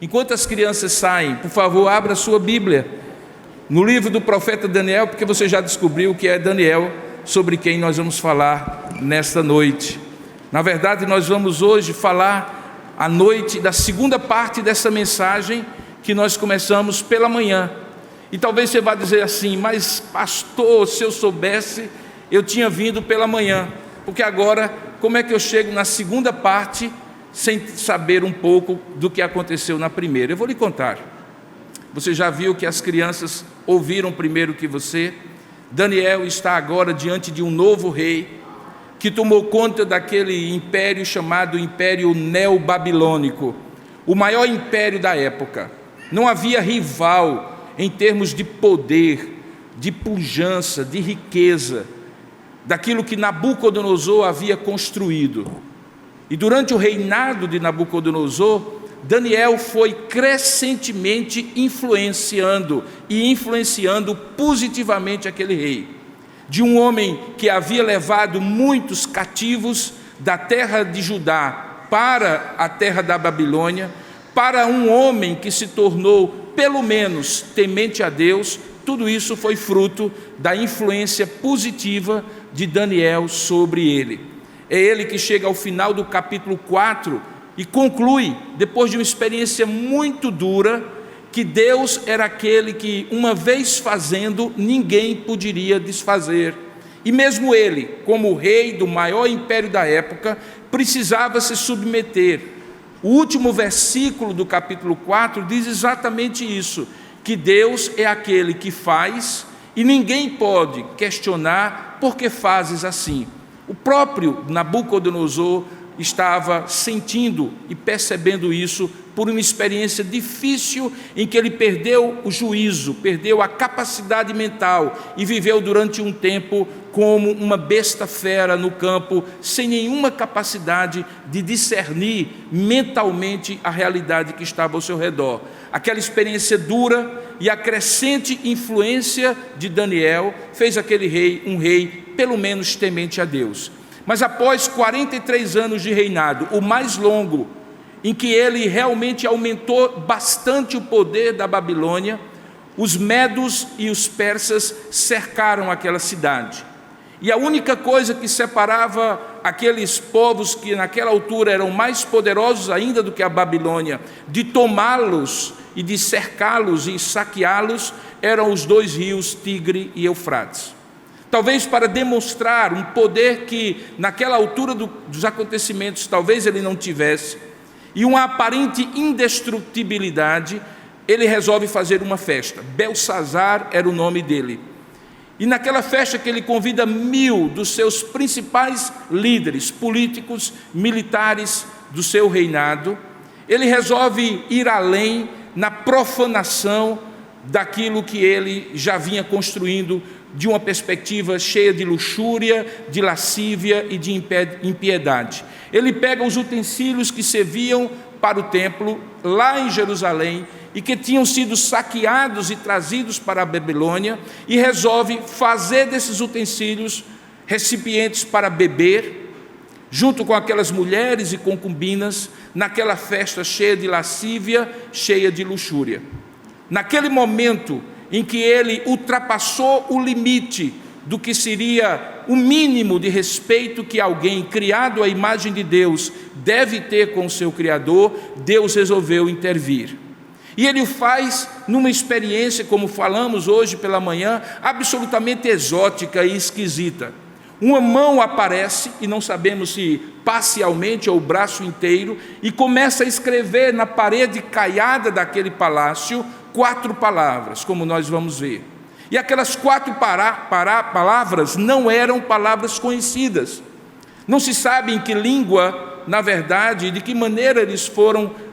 Enquanto as crianças saem, por favor, abra a sua Bíblia no livro do profeta Daniel, porque você já descobriu que é Daniel sobre quem nós vamos falar nesta noite. Na verdade, nós vamos hoje falar à noite da segunda parte dessa mensagem que nós começamos pela manhã. E talvez você vá dizer assim: mas pastor, se eu soubesse, eu tinha vindo pela manhã, porque agora como é que eu chego na segunda parte sem saber um pouco do que aconteceu na primeira? Eu vou lhe contar. Você já viu que as crianças ouviram primeiro que você. Daniel está agora diante de um novo rei que tomou conta daquele império chamado Império Neobabilônico, o maior império da época. Não havia rival em termos de poder, de pujança, de riqueza, daquilo que Nabucodonosor havia construído. E durante o reinado de Nabucodonosor, Daniel foi crescentemente influenciando positivamente aquele rei. De um homem que havia levado muitos cativos da terra de Judá para a terra da Babilônia, para um homem que se tornou, pelo menos, temente a Deus. Tudo isso foi fruto da influência positiva de Daniel sobre ele. É ele que chega ao final do capítulo 4 e conclui, depois de uma experiência muito dura, que Deus era aquele que, uma vez fazendo, ninguém poderia desfazer. E mesmo ele, como rei do maior império da época, precisava se submeter. O último versículo do capítulo 4 diz exatamente isso, que Deus é aquele que faz e ninguém pode questionar por que fazes assim. O próprio Nabucodonosor estava sentindo e percebendo isso por uma experiência difícil em que ele perdeu o juízo, perdeu a capacidade mental e viveu durante um tempo como uma besta fera no campo, sem nenhuma capacidade de discernir mentalmente a realidade que estava ao seu redor. Aquela experiência dura e a crescente influência de Daniel fez aquele rei um rei pelo menos temente a Deus. Mas após 43 anos de reinado, o mais longo, em que ele realmente aumentou bastante o poder da Babilônia, os medos e os persas cercaram aquela cidade. E a única coisa que separava aqueles povos que naquela altura eram mais poderosos ainda do que a Babilônia, de tomá-los e de cercá-los e saqueá-los, eram os dois rios Tigre e Eufrates. Talvez para demonstrar um poder que naquela altura dos acontecimentos talvez ele não tivesse, e uma aparente indestrutibilidade, ele resolve fazer uma festa. Belsazar era o nome dele. E naquela festa que ele convida 1000 dos seus principais líderes políticos, militares do seu reinado, ele resolve ir além na profanação daquilo que ele já vinha construindo, de uma perspectiva cheia de luxúria, de lascívia e de impiedade. Ele pega os utensílios que serviam para o templo lá em Jerusalém e que tinham sido saqueados e trazidos para a Babilônia e resolve fazer desses utensílios recipientes para beber, junto com aquelas mulheres e concubinas, naquela festa cheia de lascívia, cheia de luxúria. Naquele momento em que ele ultrapassou o limite do que seria o mínimo de respeito que alguém criado à imagem de Deus deve ter com o seu Criador, Deus resolveu intervir. E ele o faz numa experiência, como falamos hoje pela manhã, absolutamente exótica e esquisita. Uma mão aparece, e não sabemos se parcialmente ou o braço inteiro, e começa a escrever na parede caiada daquele palácio 4 palavras, como nós vamos ver. E aquelas 4 palavras não eram palavras conhecidas. Não se sabe em que língua, na verdade, e de que maneira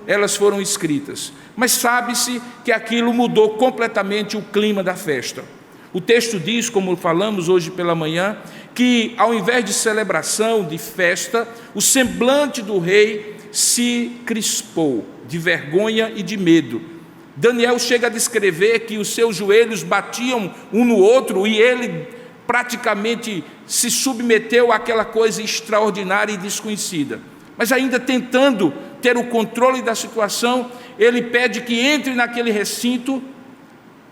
elas foram escritas. Mas sabe-se que aquilo mudou completamente o clima da festa. O texto diz, como falamos hoje pela manhã, que ao invés de celebração, de festa, o semblante do rei se crispou de vergonha e de medo. Daniel chega a descrever que os seus joelhos batiam um no outro e ele praticamente se submeteu àquela coisa extraordinária e desconhecida. Mas ainda tentando ter o controle da situação, ele pede que entre naquele recinto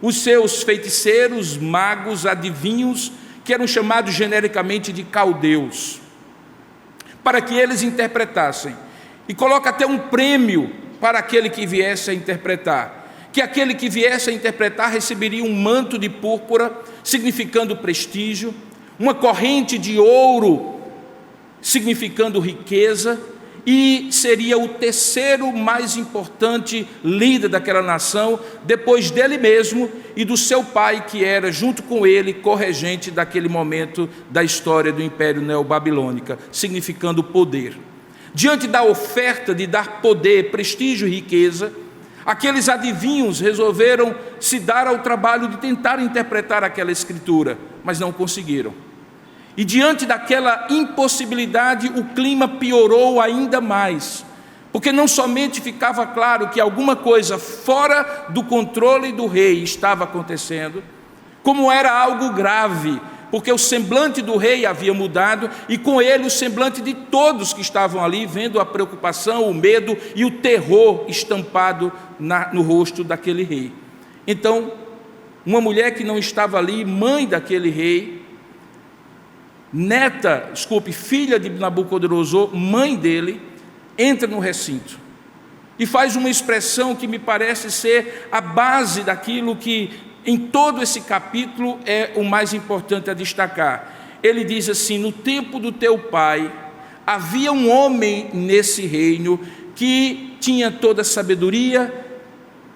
os seus feiticeiros, magos, adivinhos, que eram chamados genericamente de caldeus, para que eles interpretassem. E coloca até um prêmio para aquele que viesse a interpretar, que aquele que viesse a interpretar receberia um manto de púrpura, significando prestígio, uma corrente de ouro, significando riqueza, e seria o terceiro mais importante líder daquela nação, depois dele mesmo e do seu pai, que era, junto com ele, corregente daquele momento da história do Império Neobabilônica, significando poder. Diante da oferta de dar poder, prestígio e riqueza, aqueles adivinhos resolveram se dar ao trabalho de tentar interpretar aquela escritura, mas não conseguiram. E diante daquela impossibilidade, o clima piorou ainda mais, porque não somente ficava claro que alguma coisa fora do controle do rei estava acontecendo, como era algo grave, porque o semblante do rei havia mudado, e com ele o semblante de todos que estavam ali, vendo a preocupação, o medo e o terror estampado no rosto daquele rei. Então, uma mulher que não estava ali, mãe daquele rei, filha de Nabucodonosor, mãe dele, entra no recinto e faz uma expressão que me parece ser a base daquilo que em todo esse capítulo é o mais importante a destacar. Ele diz assim: no tempo do teu pai havia um homem nesse reino que tinha toda sabedoria,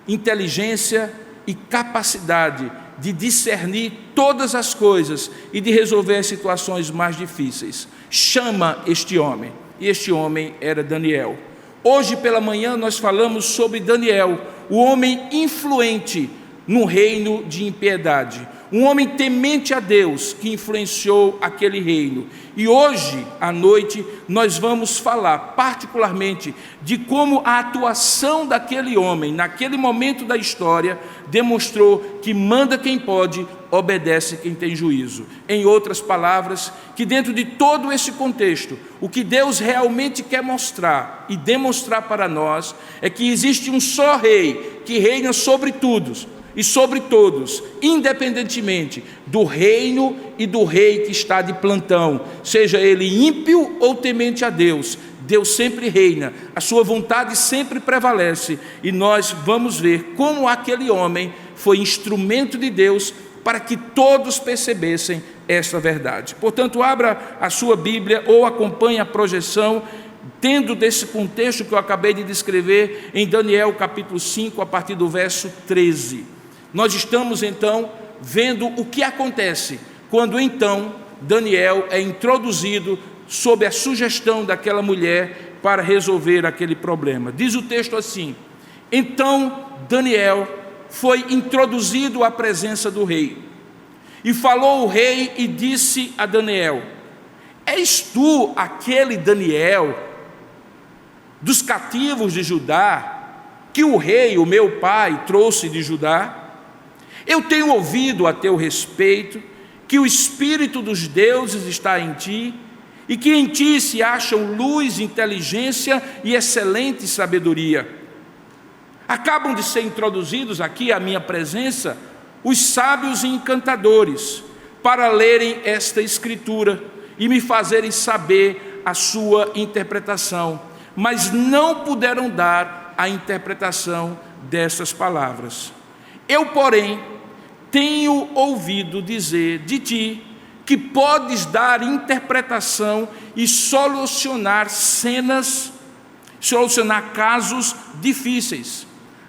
inteligência e capacidade de discernir todas as coisas e de resolver as situações mais difíceis. Chama este homem, e este homem era Daniel. Hoje pela manhã nós falamos sobre Daniel, o homem influente no reino de impiedade, um homem temente a Deus que influenciou aquele reino. E hoje à noite nós vamos falar particularmente de como a atuação daquele homem naquele momento da história demonstrou que manda quem pode, obedece quem tem juízo. Em outras palavras, que dentro de todo esse contexto, o que Deus realmente quer mostrar e demonstrar para nós é que existe um só rei que reina sobre tudo e sobre todos, independentemente do reino e do rei que está de plantão, seja ele ímpio ou temente a Deus. Deus sempre reina, a sua vontade sempre prevalece, e nós vamos ver como aquele homem foi instrumento de Deus para que todos percebessem essa verdade. Portanto, abra a sua Bíblia ou acompanhe a projeção, tendo desse contexto que eu acabei de descrever em Daniel capítulo 5, a partir do verso 13. Nós estamos então vendo o que acontece quando então Daniel é introduzido sob a sugestão daquela mulher para resolver aquele problema. Diz o texto assim: então Daniel foi introduzido à presença do rei, e falou o rei e disse a Daniel: és tu aquele Daniel dos cativos de Judá, que o rei, o meu pai, trouxe de Judá? Eu tenho ouvido a teu respeito que o Espírito dos deuses está em ti, e que em ti se acham luz, inteligência e excelente sabedoria. Acabam de ser introduzidos aqui à minha presença os sábios e encantadores, para lerem esta escritura e me fazerem saber a sua interpretação, mas não puderam dar a interpretação dessas palavras. Eu, porém, tenho ouvido dizer de ti que podes dar interpretação e solucionar casos difíceis.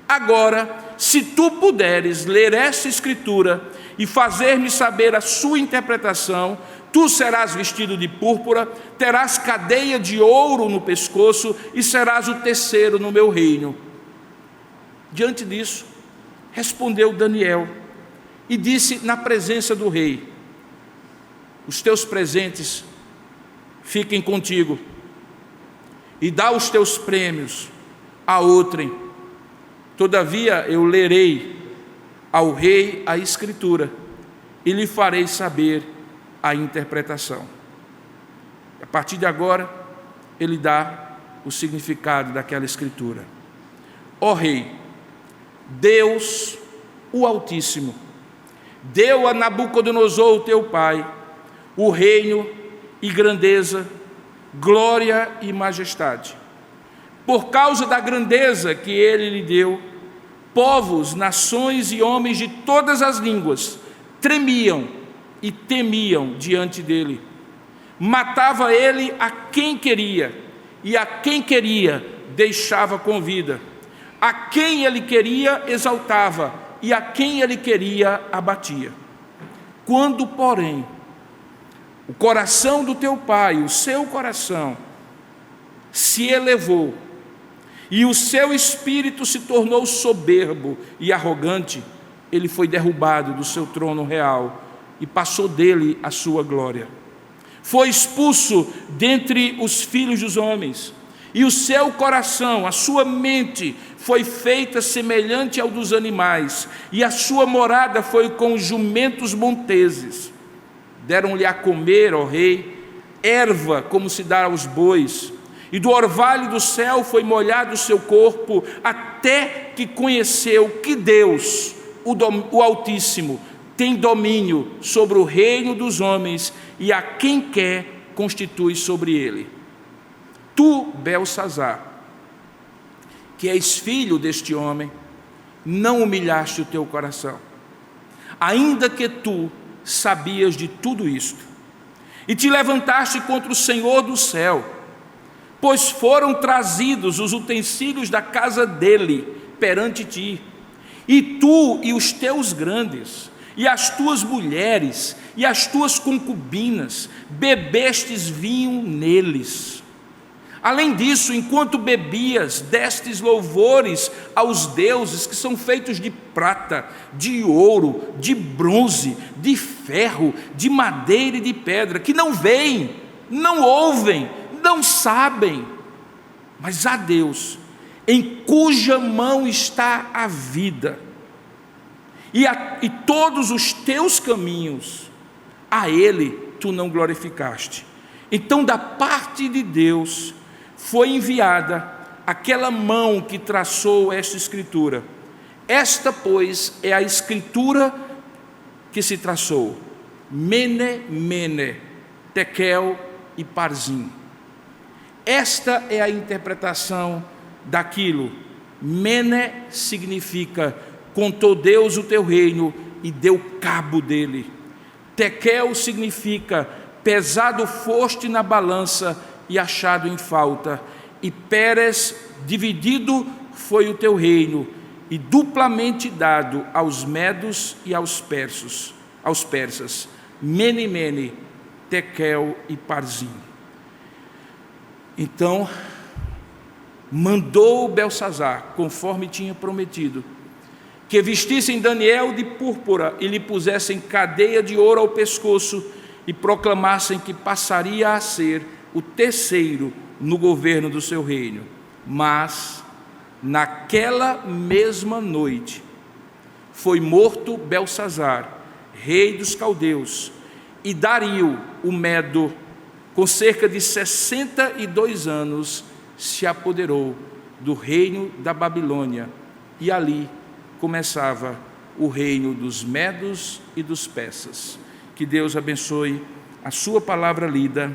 Agora, se tu puderes ler essa escritura e fazer-me saber a sua interpretação, tu serás vestido de púrpura, terás cadeia de ouro no pescoço e serás o terceiro no meu reino. Diante disso, respondeu Daniel e disse na presença do rei: os teus presentes fiquem contigo, e dá os teus prêmios a outrem. Todavia eu lerei ao rei a escritura e lhe farei saber a interpretação. A partir de agora, ele dá o significado daquela escritura. Ó Rei, Deus, o Altíssimo, deu a Nabucodonosor, o teu pai, o reino e grandeza, glória e majestade. Por causa da grandeza que ele lhe deu, povos, nações e homens de todas as línguas tremiam e temiam diante dele. Matava ele a quem queria, e a quem queria deixava com vida. A quem ele queria exaltava, e a quem ele queria abatia. Quando, porém, o coração do teu pai, o seu coração, se elevou, e o seu espírito se tornou soberbo e arrogante, ele foi derrubado do seu trono real e passou dele a sua glória. Foi expulso dentre os filhos dos homens, e o seu coração, a sua mente, foi feita semelhante ao dos animais, e a sua morada foi com os jumentos monteses. Deram-lhe a comer, ó rei, erva como se dá aos bois, e do orvalho do céu foi molhado o seu corpo, até que conheceu que Deus, o Altíssimo, tem domínio sobre o reino dos homens, e a quem quer constitui sobre ele. Tu, Belsazar, que és filho deste homem, não humilhaste o teu coração, ainda que tu sabias de tudo isto, e te levantaste contra o Senhor do céu, pois foram trazidos os utensílios da casa dele perante ti, e tu e os teus grandes, e as tuas mulheres, e as tuas concubinas, bebestes vinho neles. Além disso, enquanto bebias, destes louvores aos deuses que são feitos de prata, de ouro, de bronze, de ferro, de madeira e de pedra, que não veem, não ouvem, não sabem, mas a Deus, em cuja mão está a vida, e todos os teus caminhos, a Ele tu não glorificaste. Então, da parte de Deus, foi enviada aquela mão que traçou esta escritura. Esta, pois, é a escritura que se traçou: Mene, Mene, Tekel e Parzim. Esta é a interpretação daquilo. Mene significa: contou Deus o teu reino e deu cabo dele. Tekel significa: pesado foste na balança e achado em falta. E Pérez, dividido foi o teu reino, e duplamente dado aos medos e aos persas. Mene, Mene, Tekel e Parzim. Então, mandou Belsazar, conforme tinha prometido, que vestissem Daniel de púrpura e lhe pusessem cadeia de ouro ao pescoço e proclamassem que passaria a ser o terceiro no governo do seu reino. Mas, naquela mesma noite, foi morto Belsazar, rei dos caldeus, e Dario, o Medo, com cerca de 62 anos, se apoderou do reino da Babilônia, e ali começava o reino dos medos e dos persas. Que Deus abençoe a sua palavra lida.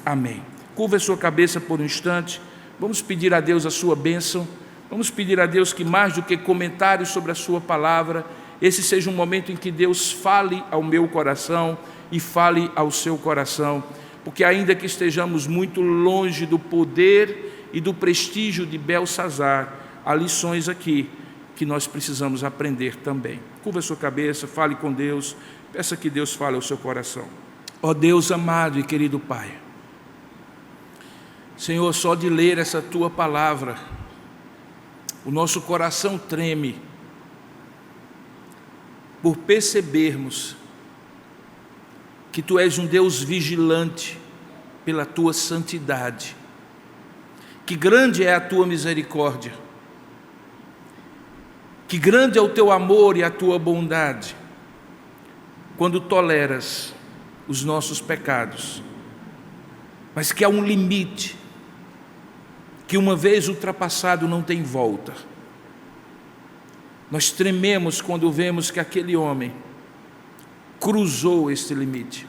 Amém. Curva a sua cabeça por um instante. Vamos pedir a Deus a sua bênção. Vamos pedir a Deus que, mais do que comentários sobre a sua palavra, esse seja um momento em que Deus fale ao meu coração e fale ao seu coração, porque ainda que estejamos muito longe do poder e do prestígio de Belsazar, há lições aqui que nós precisamos aprender também. Curva a sua cabeça, fale com Deus, peça que Deus fale ao seu coração. Ó Deus amado e querido Pai, Senhor, só de ler essa Tua palavra, o nosso coração treme, por percebermos que Tu és um Deus vigilante pela Tua santidade, que grande é a Tua misericórdia, que grande é o Teu amor e a Tua bondade, quando toleras os nossos pecados, mas que há um limite que uma vez ultrapassado não tem volta. Nós trememos quando vemos que aquele homem cruzou este limite.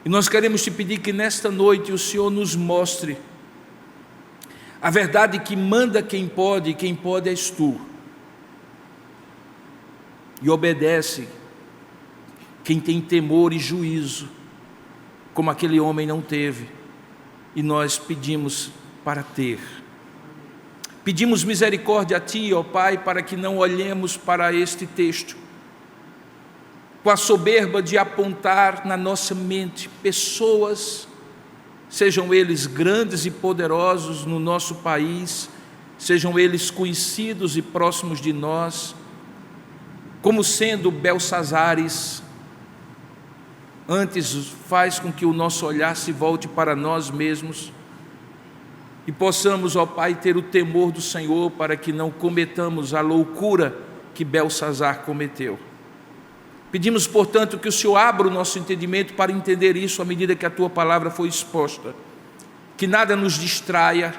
E nós queremos te pedir que nesta noite o Senhor nos mostre a verdade que manda quem pode, e quem pode és tu. E obedece quem tem temor e juízo, como aquele homem não teve, e nós pedimos para ter. Pedimos misericórdia a Ti, ó Pai, para que não olhemos para este texto com a soberba de apontar na nossa mente pessoas, sejam eles grandes e poderosos no nosso país, sejam eles conhecidos e próximos de nós, como sendo Belsazares. Antes faz com que o nosso olhar se volte para nós mesmos e possamos, ó Pai, ter o temor do Senhor para que não cometamos a loucura que Belsazar cometeu. Pedimos, portanto, que o Senhor abra o nosso entendimento para entender isso à medida que a Tua palavra foi exposta. Que nada nos distraia,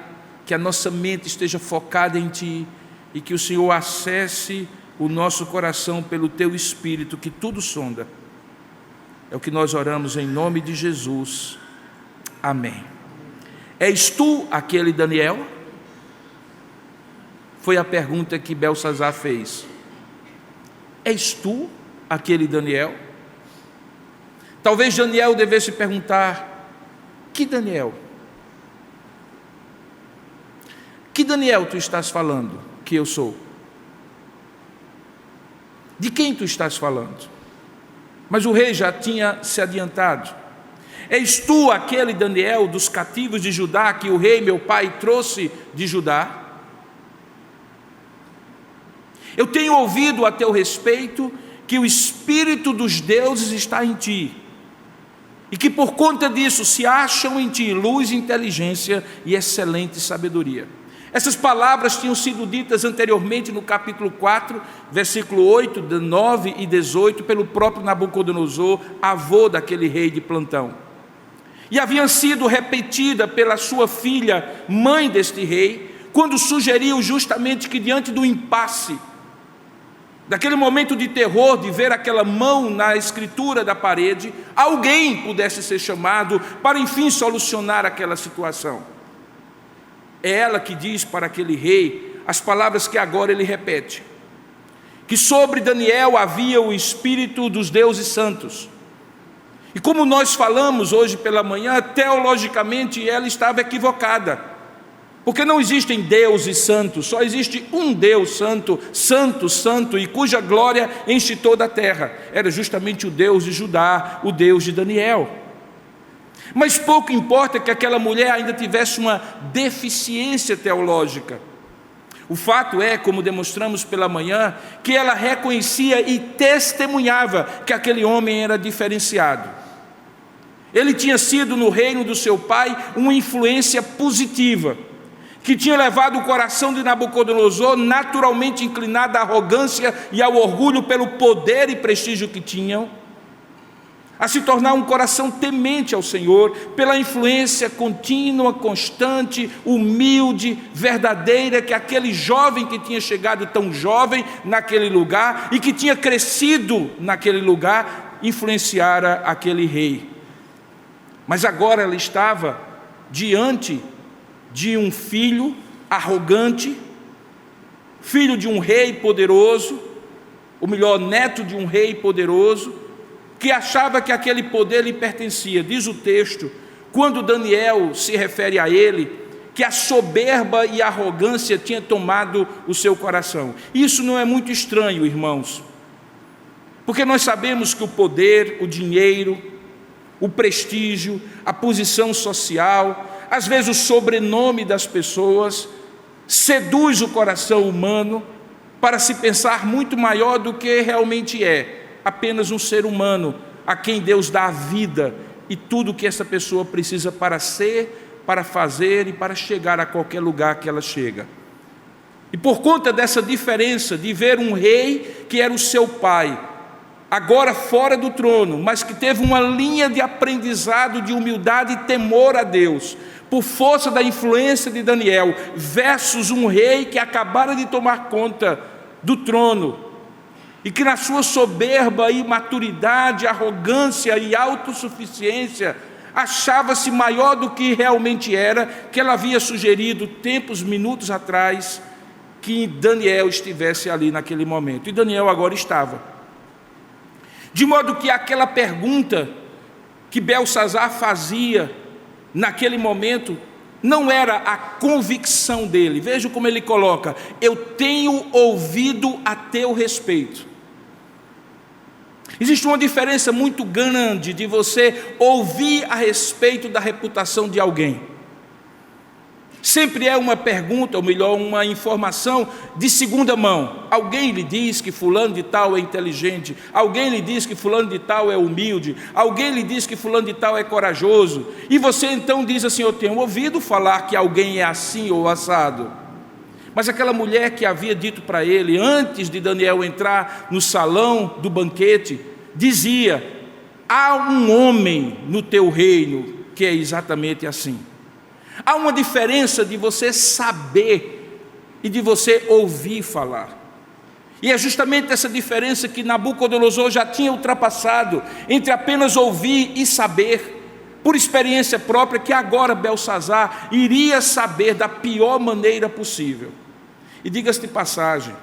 que a nossa mente esteja focada em Ti e que o Senhor acesse o nosso coração pelo Teu Espírito, que tudo sonda. É o que nós oramos em nome de Jesus. Amém. És tu aquele Daniel? Foi a pergunta que Belsazar fez. És tu aquele Daniel? Talvez Daniel devesse perguntar: que Daniel? Que Daniel tu estás falando que eu sou? De quem tu estás falando? Mas o rei já tinha se adiantado. És tu aquele Daniel dos cativos de Judá que o rei meu pai trouxe de Judá? Eu tenho ouvido a teu respeito que o Espírito dos deuses está em ti, e que por conta disso se acham em ti luz, inteligência e excelente sabedoria. Essas palavras tinham sido ditas anteriormente no capítulo 4, versículo 8, 9 e 18, pelo próprio Nabucodonosor, avô daquele rei de plantão. E haviam sido repetida pela sua filha, mãe deste rei, quando sugeriu justamente que diante do impasse, daquele momento de terror, de ver aquela mão na escritura da parede, alguém pudesse ser chamado para enfim solucionar aquela situação. É ela que diz para aquele rei as palavras que agora ele repete: que sobre Daniel havia o Espírito dos deuses santos. E como nós falamos hoje pela manhã, teologicamente ela estava equivocada, porque não existem deuses santos, só existe um Deus santo, santo, santo, e cuja glória enche toda a terra. Era justamente o Deus de Judá, o Deus de Daniel. Mas pouco importa que aquela mulher ainda tivesse uma deficiência teológica. O fato é, como demonstramos pela manhã, que ela reconhecia e testemunhava que aquele homem era diferenciado. Ele tinha sido no reino do seu pai uma influência positiva, que tinha levado o coração de Nabucodonosor, naturalmente inclinado à arrogância e ao orgulho pelo poder e prestígio que tinham, a se tornar um coração temente ao Senhor, pela influência contínua, constante, humilde, verdadeira, que aquele jovem que tinha chegado tão jovem naquele lugar e que tinha crescido naquele lugar, influenciara aquele rei. Mas agora ela estava diante de um filho arrogante, filho de um rei poderoso, ou melhor, neto de um rei poderoso, que achava que aquele poder lhe pertencia. Diz o texto, quando Daniel se refere a ele, que a soberba e a arrogância tinha tomado o seu coração. Isso não é muito estranho, irmãos, porque nós sabemos que o poder, o dinheiro, o prestígio, a posição social, às vezes o sobrenome das pessoas, seduz o coração humano para se pensar muito maior do que realmente é, apenas um ser humano a quem Deus dá a vida e tudo o que essa pessoa precisa para ser, para fazer e para chegar a qualquer lugar que ela chega. E por conta dessa diferença de ver um rei que era o seu pai, agora fora do trono, mas que teve uma linha de aprendizado de humildade e temor a Deus, por força da influência de Daniel, versus um rei que acabara de tomar conta do trono, e que na sua soberba, imaturidade, arrogância e autossuficiência, achava-se maior do que realmente era, que ela havia sugerido minutos atrás, que Daniel estivesse ali naquele momento. E Daniel agora estava. De modo que aquela pergunta que Beltsazar fazia naquele momento não era a convicção dele. Veja como ele coloca: eu tenho ouvido a teu respeito. Existe uma diferença muito grande de você ouvir a respeito da reputação de alguém. Sempre é uma pergunta, ou melhor, uma informação de segunda mão. Alguém lhe diz que fulano de tal é inteligente, alguém lhe diz que fulano de tal é humilde, alguém lhe diz que fulano de tal é corajoso, e você então diz assim: eu tenho ouvido falar que alguém é assim ou assado. Mas aquela mulher que havia dito para ele, antes de Daniel entrar no salão do banquete, dizia: há um homem no teu reino que é exatamente assim. Há uma diferença de você saber e de você ouvir falar. E é justamente essa diferença que Nabucodonosor já tinha ultrapassado, entre apenas ouvir e saber, por experiência própria, que agora Beltsazar iria saber da pior maneira possível. E diga-se de passagem,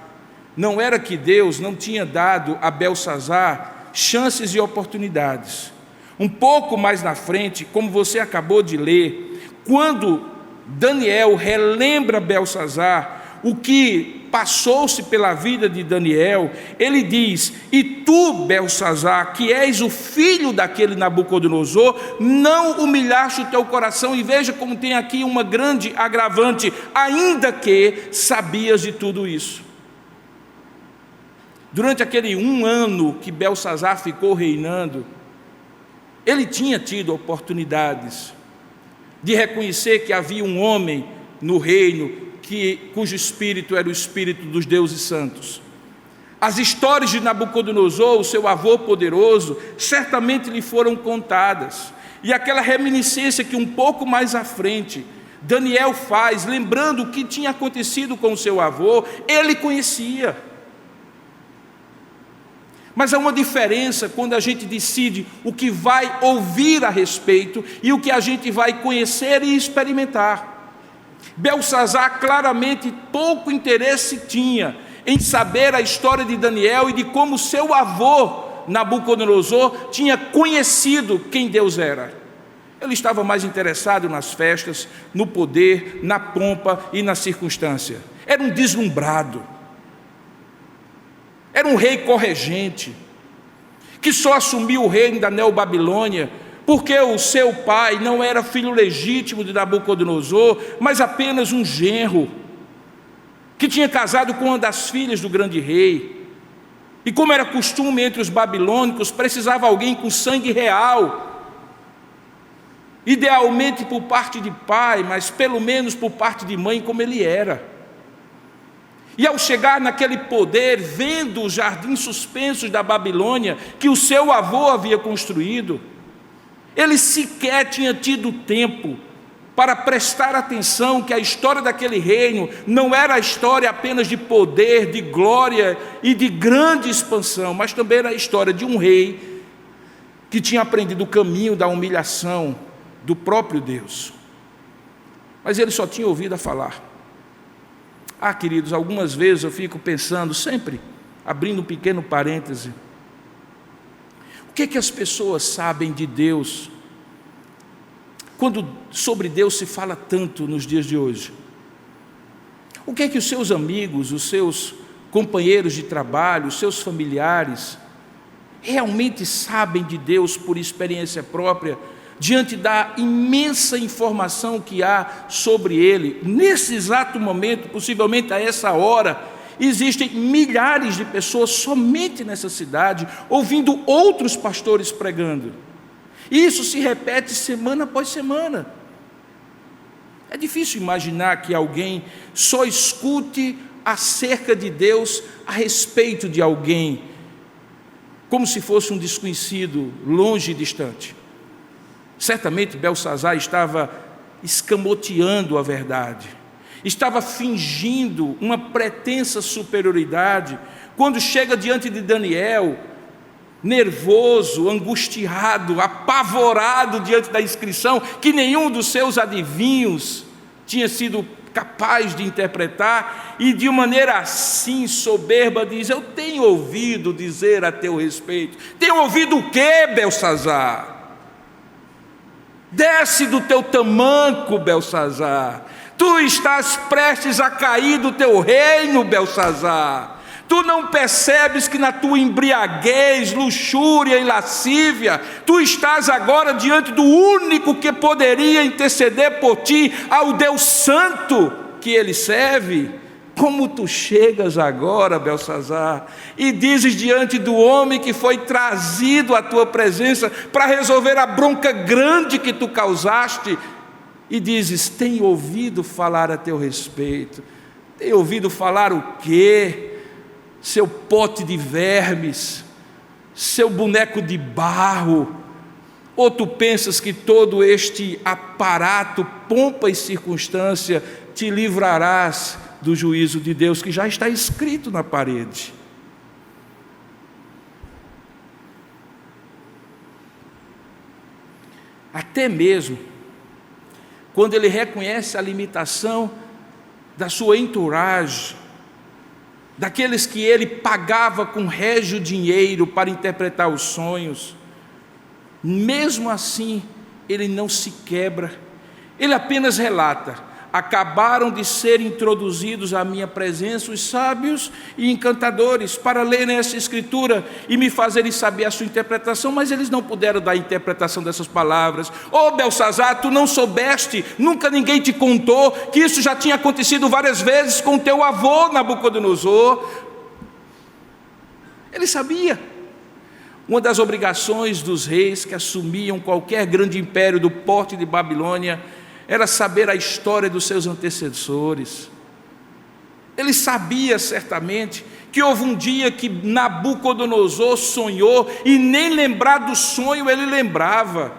não era que Deus não tinha dado a Beltsazar chances e oportunidades. Um pouco mais na frente, como você acabou de ler, quando Daniel relembra Beltsazar o que passou-se pela vida de Daniel, ele diz: e tu, Beltsazar, que és o filho daquele Nabucodonosor, não humilhaste o teu coração. E veja como tem aqui uma grande agravante: ainda que sabias de tudo isso. Durante aquele 1 ano que Beltsazar ficou reinando, ele tinha tido oportunidades de reconhecer que havia um homem no reino cujo espírito era o espírito dos deuses santos. As histórias de Nabucodonosor, o seu avô poderoso, certamente lhe foram contadas. E aquela reminiscência que um pouco mais à frente Daniel faz, lembrando o que tinha acontecido com o seu avô, ele conhecia. Mas há uma diferença quando a gente decide o que vai ouvir a respeito e o que a gente vai conhecer e experimentar. Beltsazar claramente pouco interesse tinha em saber a história de Daniel e de como seu avô, Nabucodonosor, tinha conhecido quem Deus era. Ele estava mais interessado nas festas, no poder, na pompa e na circunstância. Era um deslumbrado. Era um rei corregente, que só assumiu o reino da Neobabilônia porque o seu pai não era filho legítimo de Nabucodonosor, mas apenas um genro, que tinha casado com uma das filhas do grande rei. E como era costume entre os babilônicos, precisava alguém com sangue real, idealmente por parte de pai, mas pelo menos por parte de mãe, como ele era. E ao chegar naquele poder, vendo os jardins suspensos da Babilônia, que o seu avô havia construído, ele sequer tinha tido tempo para prestar atenção que a história daquele reino não era a história apenas de poder, de glória e de grande expansão, mas também era a história de um rei que tinha aprendido o caminho da humilhação do próprio Deus. Mas ele só tinha ouvido a falar. Queridos, algumas vezes eu fico pensando, sempre abrindo um pequeno parêntese, o que as pessoas sabem de Deus, quando sobre Deus se fala tanto nos dias de hoje? O que os seus amigos, os seus companheiros de trabalho, os seus familiares, realmente sabem de Deus por experiência própria, diante da imensa informação que há sobre Ele? Nesse exato momento, possivelmente a essa hora, existem milhares de pessoas somente nessa cidade, ouvindo outros pastores pregando. E isso se repete semana após semana. É difícil imaginar que alguém só escute acerca de Deus a respeito de alguém como se fosse um desconhecido, longe e distante. Certamente Belsazar estava escamoteando a verdade, estava fingindo uma pretensa superioridade, quando chega diante de Daniel, nervoso, angustiado, apavorado diante da inscrição, que nenhum dos seus adivinhos tinha sido capaz de interpretar, e de maneira assim soberba diz: eu tenho ouvido dizer a teu respeito. Tenho ouvido o quê, Belsazar? Desce do teu tamanco, Belsazar. Tu estás prestes a cair do teu reino, Belsazar. Tu não percebes que na tua embriaguez, luxúria e lascívia, tu estás agora diante do único que poderia interceder por ti, ao Deus Santo que ele serve? Como tu chegas agora, Belsazar, e dizes diante do homem que foi trazido à tua presença para resolver a bronca grande que tu causaste, e dizes: tenho ouvido falar a teu respeito. Tenho ouvido falar o quê? Seu pote de vermes, seu boneco de barro? Ou tu pensas que todo este aparato, pompa e circunstância, te livrarás do juízo de Deus que já está escrito na parede? Até mesmo quando ele reconhece a limitação da sua entourage, daqueles que ele pagava com régio dinheiro para interpretar os sonhos, mesmo assim ele não se quebra, ele apenas relata: acabaram de ser introduzidos à minha presença os sábios e encantadores para lerem essa escritura e me fazerem saber a sua interpretação, mas eles não puderam dar a interpretação dessas palavras. Ô Belsazar, tu não soubeste, nunca ninguém te contou que isso já tinha acontecido várias vezes com teu avô Nabucodonosor? Ele sabia. Uma das obrigações dos reis que assumiam qualquer grande império do porte de Babilônia era saber a história dos seus antecessores. Ele sabia certamente que houve um dia que Nabucodonosor sonhou, e nem lembrar do sonho ele lembrava,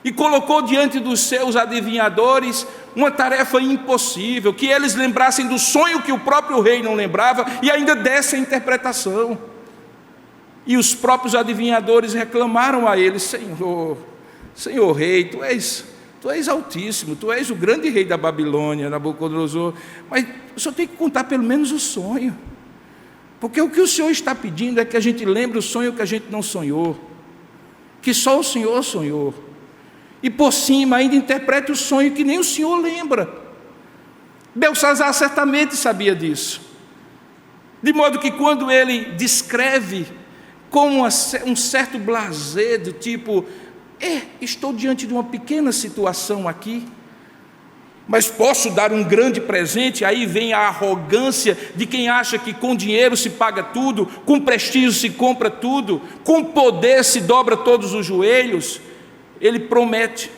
e colocou diante dos seus adivinhadores uma tarefa impossível: que eles lembrassem do sonho que o próprio rei não lembrava, e ainda desse a interpretação. E os próprios adivinhadores reclamaram a ele: Senhor rei, tu és altíssimo, tu és o grande rei da Babilônia, Nabucodonosor, mas o senhor tem que contar pelo menos o sonho, porque o que o senhor está pedindo é que a gente lembre o sonho que a gente não sonhou, que só o senhor sonhou, e por cima ainda interprete o sonho que nem o senhor lembra. Belsazar certamente sabia disso, de modo que quando ele descreve com um certo blasé do tipo: estou diante de uma pequena situação aqui, mas posso dar um grande presente. Aí vem a arrogância de quem acha que com dinheiro se paga tudo, com prestígio se compra tudo, com poder se dobra todos os joelhos. Ele promete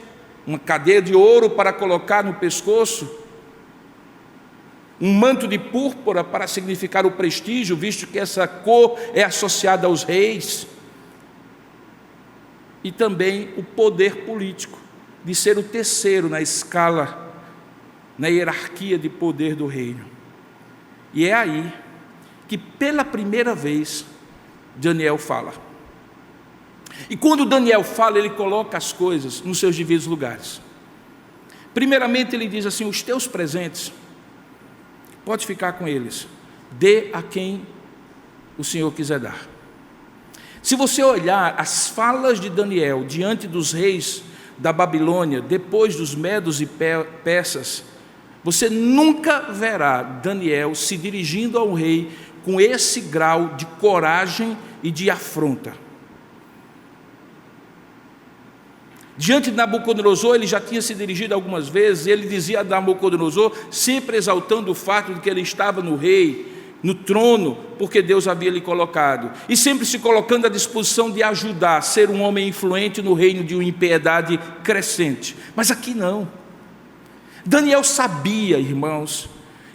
uma cadeia de ouro para colocar no pescoço, um manto de púrpura para significar o prestígio, visto que essa cor é associada aos reis, e também o poder político, de ser o terceiro na escala, na hierarquia de poder do reino. E é aí que pela primeira vez Daniel fala. E quando Daniel fala, ele coloca as coisas nos seus devidos lugares. Primeiramente ele diz assim: os teus presentes, pode ficar com eles, dê a quem o Senhor quiser dar. Se você olhar as falas de Daniel diante dos reis da Babilônia, depois dos medos e persas, você nunca verá Daniel se dirigindo ao rei com esse grau de coragem e de afronta. Diante de Nabucodonosor, ele já tinha se dirigido algumas vezes, ele dizia a Nabucodonosor, sempre exaltando o fato de que ele estava no rei, no trono, porque Deus havia lhe colocado, e sempre se colocando à disposição de ajudar, ser um homem influente no reino de uma impiedade crescente. Mas aqui não. Daniel sabia, irmãos,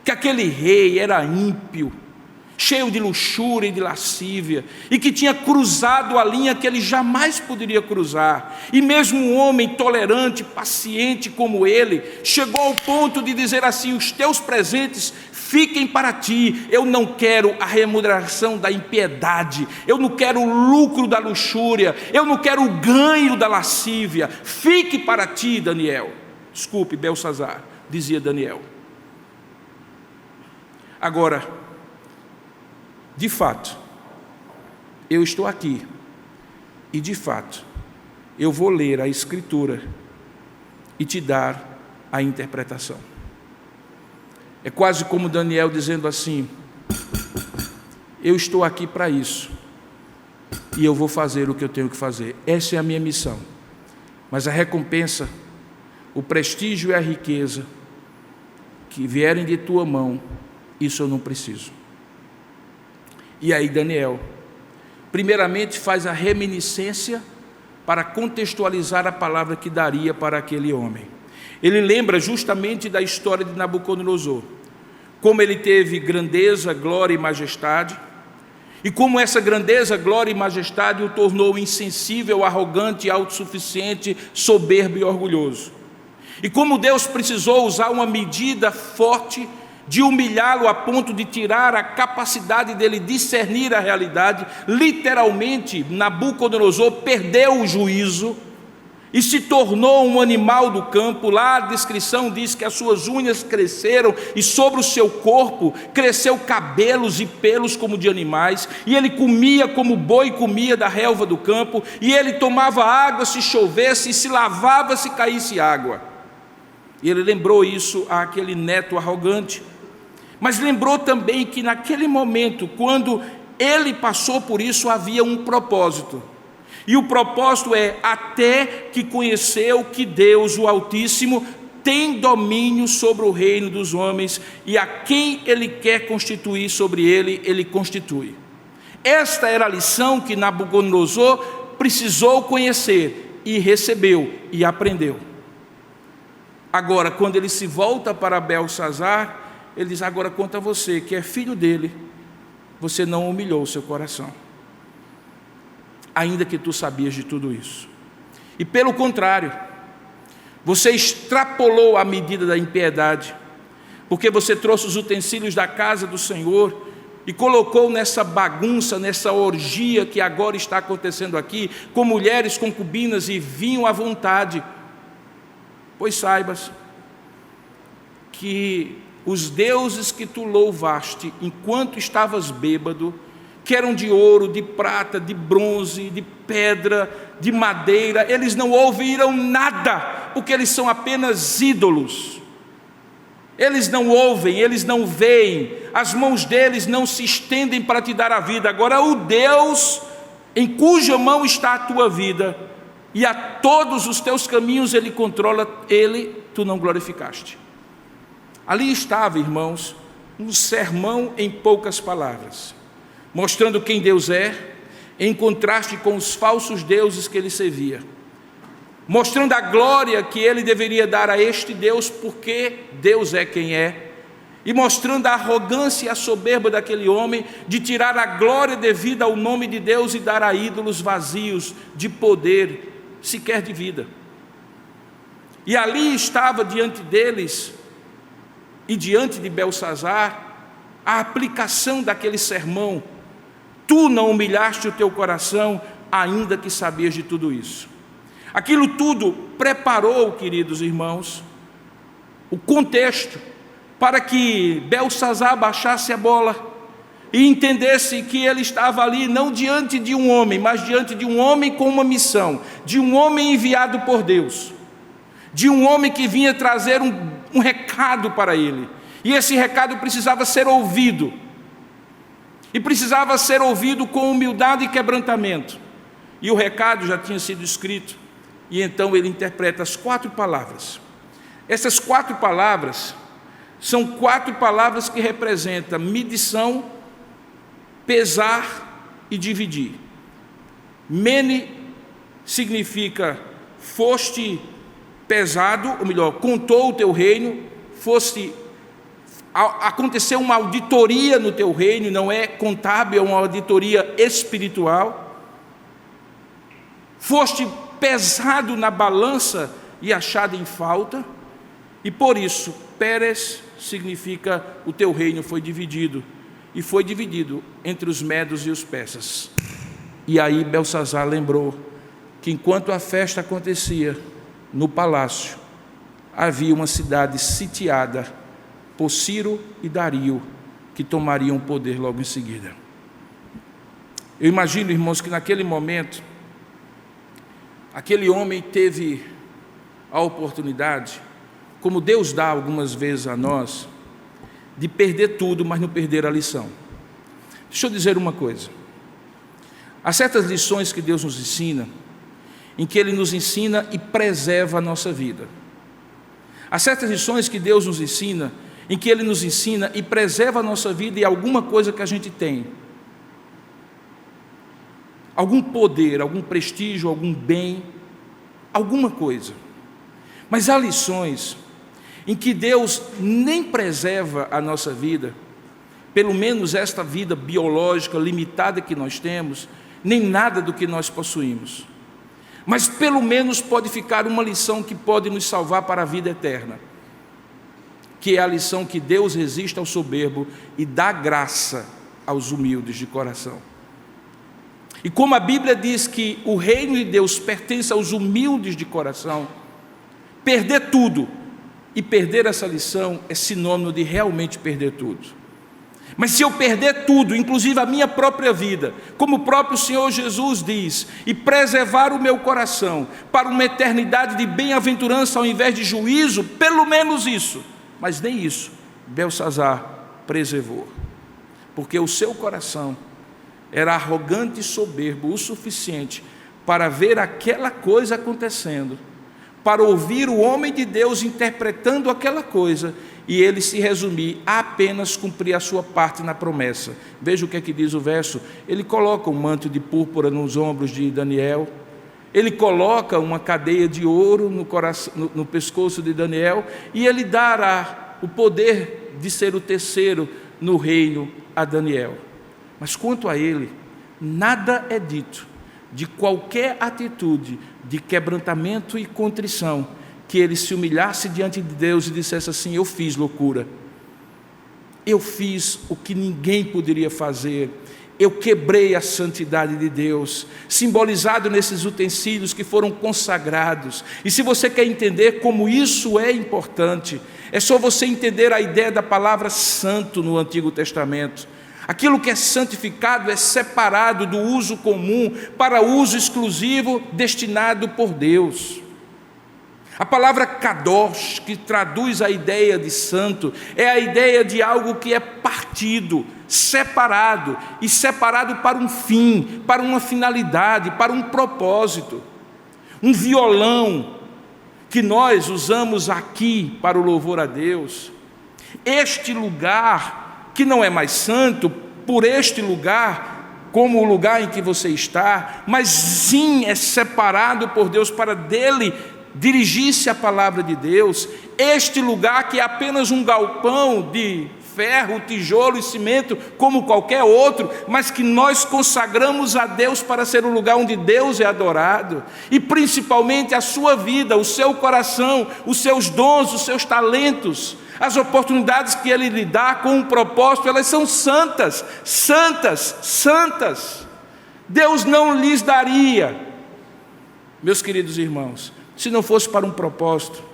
que aquele rei era ímpio, cheio de luxúria e de lascívia, e que tinha cruzado a linha que ele jamais poderia cruzar. E mesmo um homem tolerante, paciente como ele, chegou ao ponto de dizer assim: os teus presentes fiquem para ti, eu não quero a remuneração da impiedade, eu não quero o lucro da luxúria, eu não quero o ganho da lascívia, fique para ti, Daniel. Desculpe, Belsazar, dizia Daniel. Agora, de fato, eu estou aqui, e de fato, eu vou ler a Escritura e te dar a interpretação. É quase como Daniel dizendo assim: eu estou aqui para isso, e eu vou fazer o que eu tenho que fazer. Essa é a minha missão. Mas a recompensa, o prestígio e a riqueza que vierem de tua mão, isso eu não preciso. E aí Daniel, primeiramente, faz a reminiscência para contextualizar a palavra que daria para aquele homem. Ele lembra justamente da história de Nabucodonosor, como ele teve grandeza, glória e majestade, e como essa grandeza, glória e majestade o tornou insensível, arrogante, autossuficiente, soberbo e orgulhoso. E como Deus precisou usar uma medida forte de humilhá-lo a ponto de tirar a capacidade dele discernir a realidade. Literalmente, Nabucodonosor perdeu o juízo e se tornou um animal do campo. Lá a descrição diz que as suas unhas cresceram e sobre o seu corpo cresceu cabelos e pelos como de animais, e ele comia como boi comia da relva do campo, e ele tomava água se chovesse, e se lavava se caísse água. E ele lembrou isso àquele neto arrogante, mas lembrou também que naquele momento, quando ele passou por isso, havia um propósito. E o propósito é: até que conheceu que Deus, o Altíssimo, tem domínio sobre o reino dos homens, e a quem Ele quer constituir sobre ele, Ele constitui. Esta era a lição que Nabucodonosor precisou conhecer, e recebeu, e aprendeu. Agora, quando ele se volta para Belsazar, ele diz: agora quanto a você, que é filho dele, você não humilhou o seu coração, ainda que tu sabias de tudo isso. E pelo contrário, você extrapolou a medida da impiedade, porque você trouxe os utensílios da casa do Senhor e colocou nessa bagunça, nessa orgia que agora está acontecendo aqui, com mulheres concubinas e vinho à vontade. Pois saibas que os deuses que tu louvaste enquanto estavas bêbado, que eram de ouro, de prata, de bronze, de pedra, de madeira, eles não ouviram nada, porque eles são apenas ídolos. Eles não ouvem, eles não veem, as mãos deles não se estendem para te dar a vida. Agora o Deus em cuja mão está a tua vida, e a todos os teus caminhos Ele controla, Ele tu não glorificaste. Ali estava, irmãos, um sermão em poucas palavras, mostrando quem Deus é, em contraste com os falsos deuses que ele servia, mostrando a glória que ele deveria dar a este Deus, porque Deus é quem é, e mostrando a arrogância e a soberba daquele homem, de tirar a glória devida ao nome de Deus e dar a ídolos vazios de poder, sequer de vida. E ali estava diante deles, e diante de Belsazar, a aplicação daquele sermão: tu não humilhaste o teu coração, ainda que sabias de tudo isso. Aquilo tudo preparou, queridos irmãos, o contexto para que Belsazar baixasse a bola e entendesse que ele estava ali não diante de um homem, mas diante de um homem com uma missão, de um homem enviado por Deus, de um homem que vinha trazer um recado para ele, e esse recado precisava ser ouvido, e precisava ser ouvido com humildade e quebrantamento. E o recado já tinha sido escrito, e então ele interpreta as 4 palavras. Essas 4 palavras são 4 palavras que representam medição, pesar e dividir. Mene significa foste pesado, ou melhor, contou o teu reino, foste Aconteceu uma auditoria no teu reino, não é contábil, é uma auditoria espiritual. Foste pesado na balança e achado em falta, e por isso, Pérez significa o teu reino foi dividido, e foi dividido entre os medos e os persas. E aí Belsazar lembrou que enquanto a festa acontecia no palácio, havia uma cidade sitiada por Ciro e Dario, que tomariam o poder logo em seguida. Eu imagino, irmãos, que naquele momento, aquele homem teve a oportunidade, como Deus dá algumas vezes a nós, de perder tudo, mas não perder a lição. Deixa eu dizer uma coisa. Há certas lições que Deus nos ensina, em que Ele nos ensina e preserva a nossa vida. Há certas lições que Deus nos ensina, em que Ele nos ensina e preserva a nossa vida e alguma coisa que a gente tem. Algum poder, algum prestígio, algum bem, alguma coisa. Mas há lições em que Deus nem preserva a nossa vida, pelo menos esta vida biológica limitada que nós temos, nem nada do que nós possuímos. Mas pelo menos pode ficar uma lição que pode nos salvar para a vida eterna, que é a lição que Deus resiste ao soberbo e dá graça aos humildes de coração. E como a Bíblia diz que o reino de Deus pertence aos humildes de coração, perder tudo e perder essa lição é sinônimo de realmente perder tudo. Mas se eu perder tudo, inclusive a minha própria vida, como o próprio Senhor Jesus diz, e preservar o meu coração para uma eternidade de bem-aventurança ao invés de juízo, pelo menos isso, mas nem isso, Belsazar preservou, porque o seu coração era arrogante e soberbo o suficiente para ver aquela coisa acontecendo, para ouvir o homem de Deus interpretando aquela coisa, e ele se resumir a apenas cumprir a sua parte na promessa. Veja o que é que diz o verso. Ele coloca um manto de púrpura nos ombros de Daniel, ele coloca uma cadeia de ouro no pescoço de Daniel, e ele dará o poder de ser o terceiro no reino a Daniel. Mas quanto a ele, nada é dito de qualquer atitude de quebrantamento e contrição, que ele se humilhasse diante de Deus e dissesse assim: eu fiz loucura, eu fiz o que ninguém poderia fazer, eu quebrei a santidade de Deus, simbolizado nesses utensílios que foram consagrados. E se você quer entender como isso é importante, é só você entender a ideia da palavra santo no Antigo Testamento. Aquilo que é santificado é separado do uso comum para uso exclusivo destinado por Deus. A palavra kadosh, que traduz a ideia de santo, é a ideia de algo que é partido, separado, e separado para um fim, para uma finalidade, para um propósito. Um violão que nós usamos aqui para o louvor a Deus, este lugar que não é mais santo, por este lugar, como o lugar em que você está, mas sim é separado por Deus para dele dirigir-se à palavra de Deus. Este lugar que é apenas um galpão de ferro, tijolo e cimento, como qualquer outro, mas que nós consagramos a Deus para ser o lugar onde Deus é adorado, e principalmente a sua vida, o seu coração, os seus dons, os seus talentos, as oportunidades que Ele lhe dá com um propósito, elas são santas, santas, santas. Deus não lhes daria, meus queridos irmãos, se não fosse para um propósito.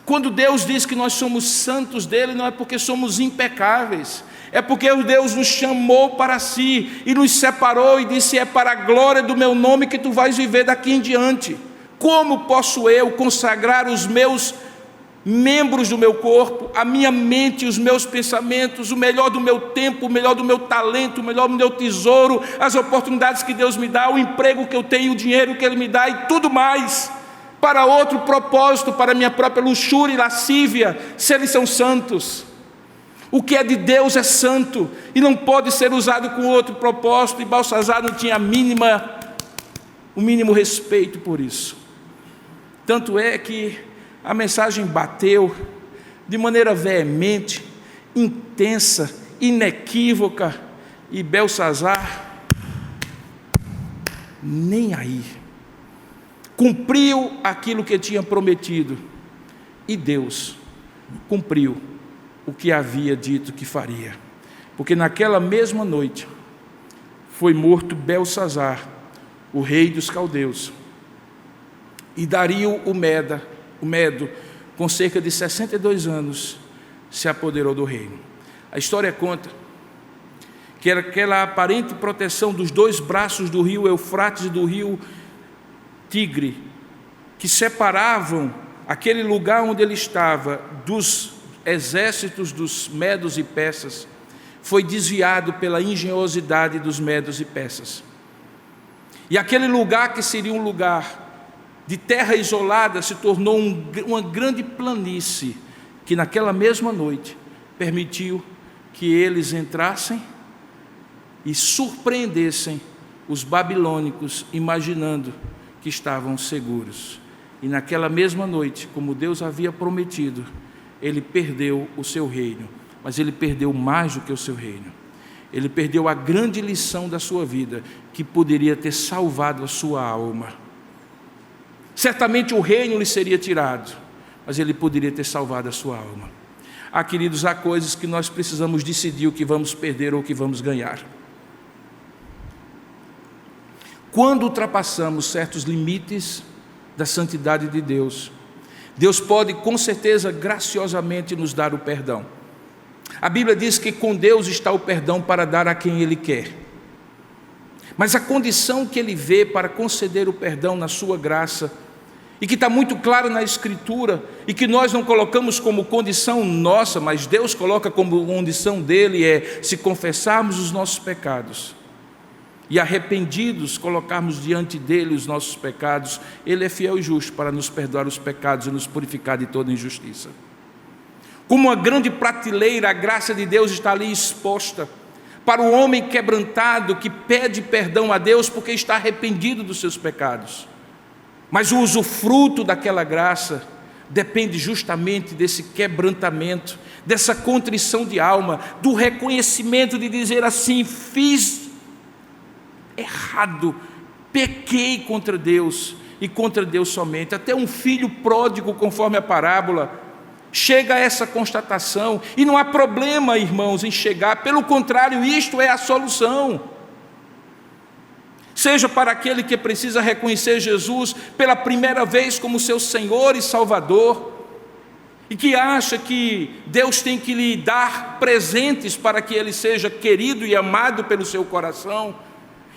Quando Deus diz que nós somos santos dele, não é porque somos impecáveis, é porque Deus nos chamou para si e nos separou e disse: é para a glória do meu nome que tu vais viver daqui em diante. Como posso eu consagrar os meus membros do meu corpo, a minha mente, os meus pensamentos, o melhor do meu tempo, o melhor do meu talento, o melhor do meu tesouro, as oportunidades que Deus me dá, o emprego que eu tenho, o dinheiro que Ele me dá e tudo mais, para outro propósito, para minha própria luxúria e lascívia, se eles são santos? O que é de Deus é santo e não pode ser usado com outro propósito, e Belsazar não tinha o mínimo respeito por isso. Tanto é que a mensagem bateu de maneira veemente, intensa, inequívoca, e Belsazar, nem aí, cumpriu aquilo que tinha prometido, e Deus cumpriu o que havia dito que faria, porque naquela mesma noite foi morto Belsazar, o rei dos caldeus, e Dario o Medo, com cerca de 62 anos, se apoderou do reino. A história conta que era aquela aparente proteção dos dois braços do rio Eufrates e do rio Tigre, que separavam aquele lugar onde ele estava dos exércitos dos medos e persas, foi desviado pela engenhosidade dos medos e persas. E aquele lugar que seria um lugar de terra isolada se tornou uma grande planície, que naquela mesma noite permitiu que eles entrassem e surpreendessem os babilônicos, imaginando que estavam seguros. E naquela mesma noite, como Deus havia prometido, ele perdeu o seu reino, mas ele perdeu mais do que o seu reino. Ele perdeu a grande lição da sua vida, que poderia ter salvado a sua alma. Certamente o reino lhe seria tirado, mas ele poderia ter salvado a sua alma. Queridos, há coisas que nós precisamos decidir o que vamos perder ou o que vamos ganhar. Quando ultrapassamos certos limites da santidade de Deus, Deus pode com certeza graciosamente nos dar o perdão. A Bíblia diz que com Deus está o perdão para dar a quem Ele quer. Mas a condição que Ele vê para conceder o perdão na sua graça, e que está muito claro na Escritura, e que nós não colocamos como condição nossa, mas Deus coloca como condição dEle, é se confessarmos os nossos pecados e arrependidos colocarmos diante dEle os nossos pecados, Ele é fiel e justo para nos perdoar os pecados e nos purificar de toda injustiça. Como uma grande prateleira, a graça de Deus está ali exposta para o homem quebrantado que pede perdão a Deus porque está arrependido dos seus pecados. Mas o usufruto daquela graça depende justamente desse quebrantamento, dessa contrição de alma, do reconhecimento de dizer assim: fiz errado, pequei contra Deus e contra Deus somente. Até um filho pródigo, conforme a parábola, chega a essa constatação, e não há problema, irmãos, em chegar, pelo contrário, isto é a solução. Seja para aquele que precisa reconhecer Jesus pela primeira vez como seu Senhor e Salvador, e que acha que Deus tem que lhe dar presentes para que ele seja querido e amado pelo seu coração,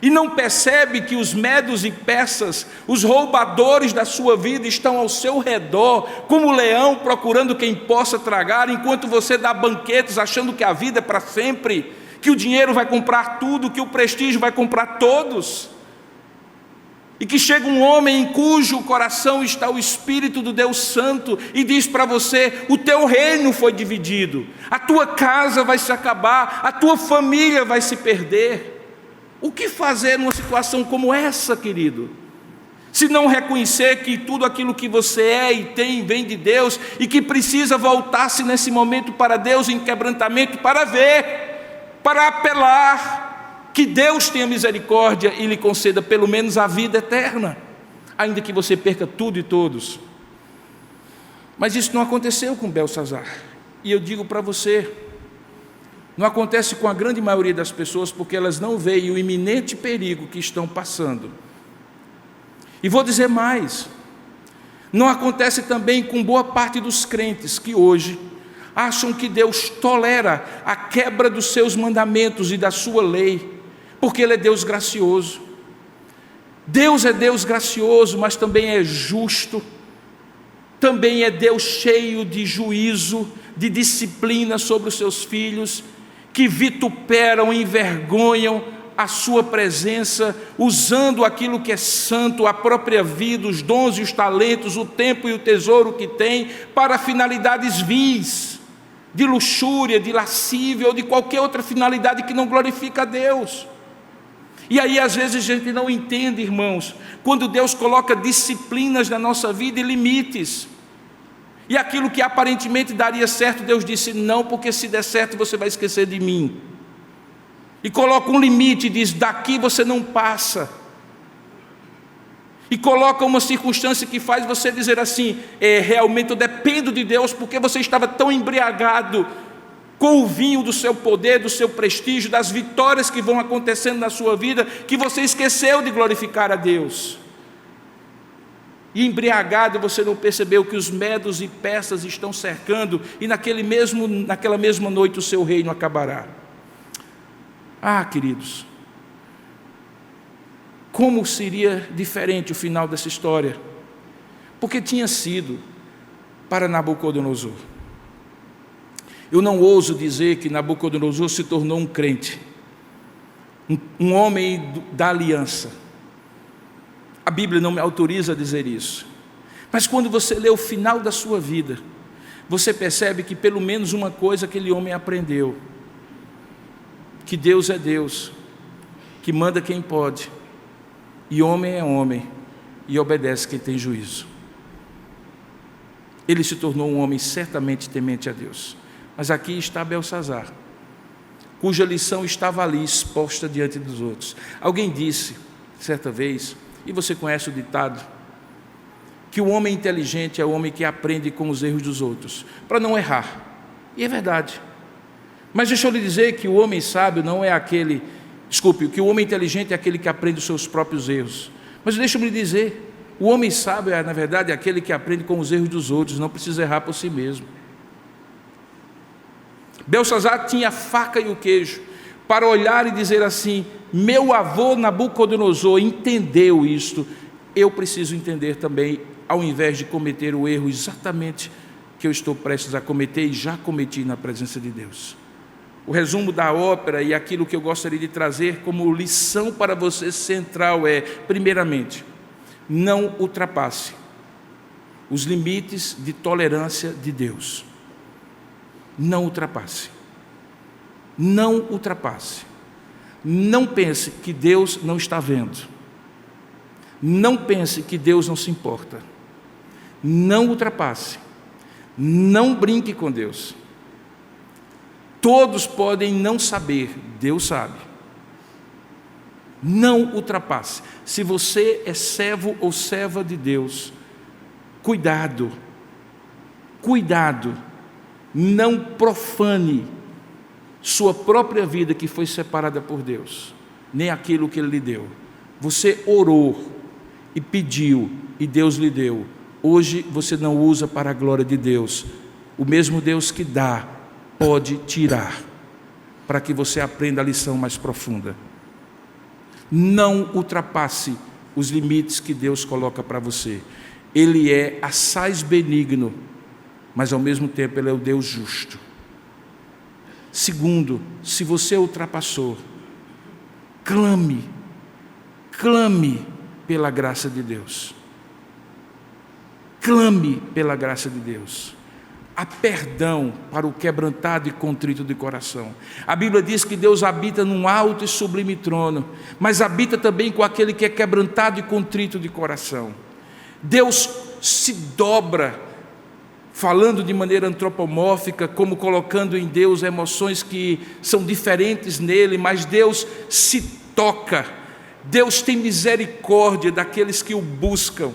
e não percebe que os medos e persas, os roubadores da sua vida, estão ao seu redor, como leão procurando quem possa tragar, enquanto você dá banquetes achando que a vida é para sempre, que o dinheiro vai comprar tudo, que o prestígio vai comprar todos, e que chega um homem em cujo coração está o Espírito do Deus Santo e diz para você: o teu reino foi dividido, a tua casa vai se acabar, a tua família vai se perder. O que fazer numa situação como essa, querido? Se não reconhecer que tudo aquilo que você é e tem vem de Deus, e que precisa voltar-se nesse momento para Deus em quebrantamento, para ver, para apelar, que Deus tenha misericórdia e lhe conceda pelo menos a vida eterna, ainda que você perca tudo e todos. Mas isso não aconteceu com Belsazar, e eu digo para você, não acontece com a grande maioria das pessoas, porque elas não veem o iminente perigo que estão passando. E vou dizer mais, não acontece também com boa parte dos crentes que hoje acham que Deus tolera a quebra dos seus mandamentos e da sua lei, porque Ele é Deus gracioso. Deus é Deus gracioso, mas também é justo, também é Deus cheio de juízo, de disciplina sobre os seus filhos, que vituperam, envergonham a sua presença, usando aquilo que é santo, a própria vida, os dons e os talentos, o tempo e o tesouro que tem, para finalidades vis, de luxúria, de lascívia, ou de qualquer outra finalidade que não glorifica a Deus. E aí às vezes a gente não entende, irmãos, quando Deus coloca disciplinas na nossa vida e limites. E aquilo que aparentemente daria certo, Deus disse: não, porque se der certo você vai esquecer de mim. E coloca um limite e diz: daqui você não passa. E coloca uma circunstância que faz você dizer assim: realmente eu dependo de Deus, porque você estava tão embriagado com o vinho do seu poder, do seu prestígio, das vitórias que vão acontecendo na sua vida, que você esqueceu de glorificar a Deus. E embriagado você não percebeu que os medos e persas estão cercando, e naquela mesma noite o seu reino acabará. Ah, queridos, como seria diferente o final dessa história? Porque tinha sido para Nabucodonosor. Eu não ouso dizer que Nabucodonosor se tornou um crente, um homem da aliança. A Bíblia não me autoriza a dizer isso. Mas quando você lê o final da sua vida, você percebe que pelo menos uma coisa aquele homem aprendeu: que Deus é Deus, que manda quem pode, e homem é homem, e obedece quem tem juízo. Ele se tornou um homem certamente temente a Deus. Mas aqui está Belsazar, cuja lição estava ali exposta diante dos outros. Alguém disse certa vez, e você conhece o ditado, que o homem inteligente é o homem que aprende com os erros dos outros, para não errar. E é verdade. Mas deixa eu lhe dizer que o homem sábio não é aquele, que o homem inteligente é aquele que aprende os seus próprios erros. Mas deixa eu lhe dizer, o homem sábio é, na verdade, aquele que aprende com os erros dos outros, não precisa errar por si mesmo. Belsazar tinha a faca e o queijo para olhar e dizer assim: meu avô Nabucodonosor entendeu isto, eu preciso entender também, ao invés de cometer o erro exatamente que eu estou prestes a cometer e já cometi na presença de Deus. O resumo da ópera e aquilo que eu gostaria de trazer como lição para você central é: primeiramente, não ultrapasse os limites de tolerância de Deus. Não ultrapasse. Não ultrapasse. Não pense que Deus não está vendo. Não pense que Deus não se importa. Não ultrapasse. Não brinque com Deus. Todos podem não saber, Deus sabe. Não ultrapasse. Se você é servo ou serva de Deus, cuidado. Cuidado. Não profane sua própria vida que foi separada por Deus, nem aquilo que Ele lhe deu. Você orou e pediu e Deus lhe deu. Hoje você não usa para a glória de Deus. O mesmo Deus que dá pode tirar, para que você aprenda a lição mais profunda. Não ultrapasse os limites que Deus coloca para você. Ele é assaz benigno, mas ao mesmo tempo Ele é o Deus justo. Segundo, se você ultrapassou, clame pela graça de Deus. Clame pela graça de Deus. Há perdão para o quebrantado e contrito de coração. A Bíblia diz que Deus habita num alto e sublime trono, mas habita também com aquele que é quebrantado e contrito de coração. Deus se dobra, falando de maneira antropomórfica, como colocando em Deus emoções que são diferentes nele, mas Deus se toca. Deus tem misericórdia daqueles que o buscam.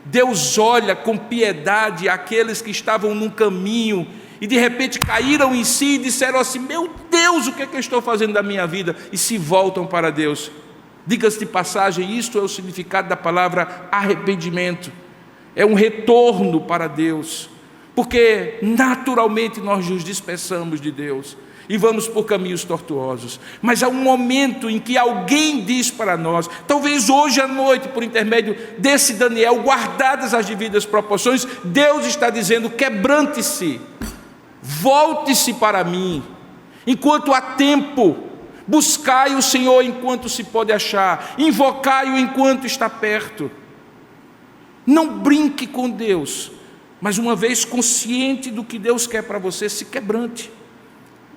Deus olha com piedade aqueles que estavam num caminho e de repente caíram em si e disseram assim: meu Deus, o que é que eu estou fazendo da minha vida? E se voltam para Deus. Diga-se de passagem, isto é o significado da palavra arrependimento. É um retorno para Deus, porque naturalmente nós nos dispersamos de Deus e vamos por caminhos tortuosos, mas há um momento em que alguém diz para nós, talvez hoje à noite, por intermédio desse Daniel, guardadas as devidas proporções, Deus está dizendo: quebrante-se, volte-se para mim, enquanto há tempo, buscai o Senhor enquanto se pode achar, invocai-o enquanto está perto. Não brinque com Deus, mas uma vez consciente do que Deus quer para você, se quebrante.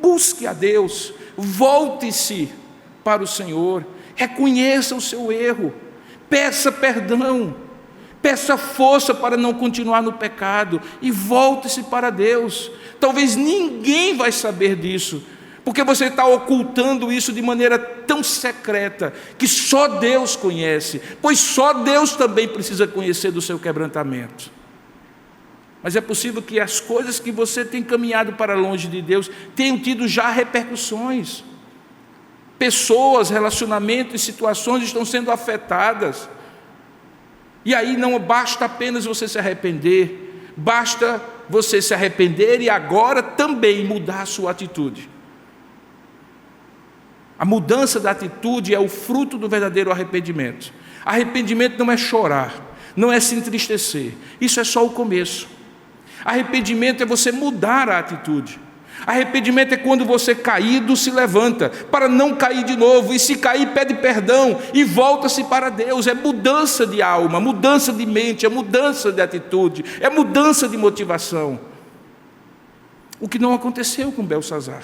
Busque a Deus, volte-se para o Senhor, reconheça o seu erro, peça perdão Peça força para não continuar no pecado e volte-se para Deus. Talvez ninguém vai saber disso, porque você está ocultando isso de maneira tão secreta, que só Deus conhece, pois só Deus também precisa conhecer do seu quebrantamento. Mas é possível que as coisas que você tem caminhado para longe de Deus tenham tido já repercussões. Pessoas, relacionamentos e situações estão sendo afetadas. E aí não basta apenas você se arrepender, basta você se arrepender e agora também mudar a sua atitude. A mudança da atitude é o fruto do verdadeiro arrependimento. Arrependimento não é chorar, não é se entristecer, isso é só o começo. Arrependimento é você mudar a atitude. Arrependimento é quando você caído se levanta, para não cair de novo, e se cair pede perdão e volta-se para Deus. É mudança de alma, mudança de mente, é mudança de atitude, é mudança de motivação. O que não aconteceu com Belsazar.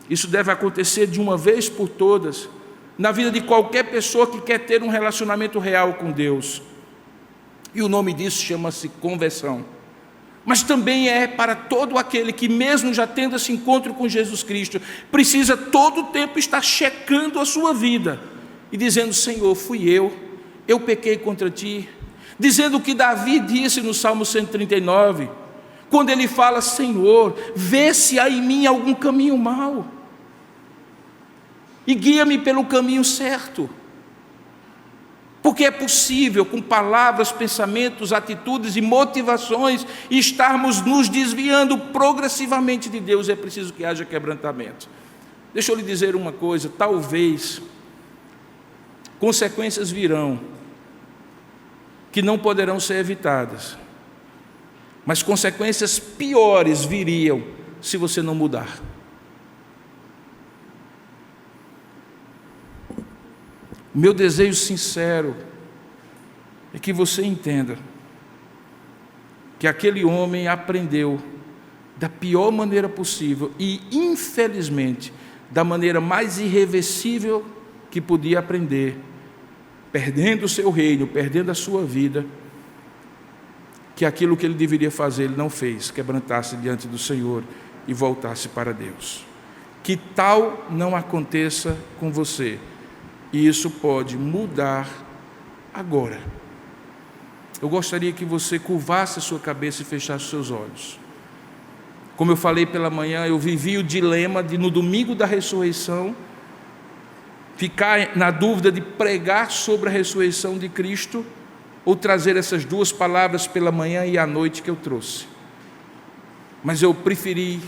Isso deve acontecer de uma vez por todas, na vida de qualquer pessoa que quer ter um relacionamento real com Deus. E o nome disso chama-se conversão. Mas também é para todo aquele que, mesmo já tendo esse encontro com Jesus Cristo, precisa todo o tempo estar checando a sua vida e dizendo: Senhor, fui eu pequei contra ti. Dizendo o que Davi disse no Salmo 139, quando ele fala: Senhor, vê se há em mim algum caminho mau e guia-me pelo caminho certo. Porque é possível, com palavras, pensamentos, atitudes e motivações, estarmos nos desviando progressivamente de Deus. É preciso que haja quebrantamento. Deixa eu lhe dizer uma coisa: talvez consequências virão que não poderão ser evitadas, mas consequências piores viriam se você não mudar. O meu desejo sincero é que você entenda que aquele homem aprendeu da pior maneira possível e, infelizmente, da maneira mais irreversível que podia aprender, perdendo o seu reino, perdendo a sua vida, que aquilo que ele deveria fazer ele não fez, quebrantar-se diante do Senhor e voltar-se para Deus. Que tal não aconteça com você. E isso pode mudar agora. Eu gostaria que você curvasse a sua cabeça e fechasse os seus olhos. Como eu falei pela manhã, eu vivi o dilema de, no domingo da ressurreição, ficar na dúvida de pregar sobre a ressurreição de Cristo ou trazer essas duas palavras pela manhã e à noite que eu trouxe. Mas eu preferi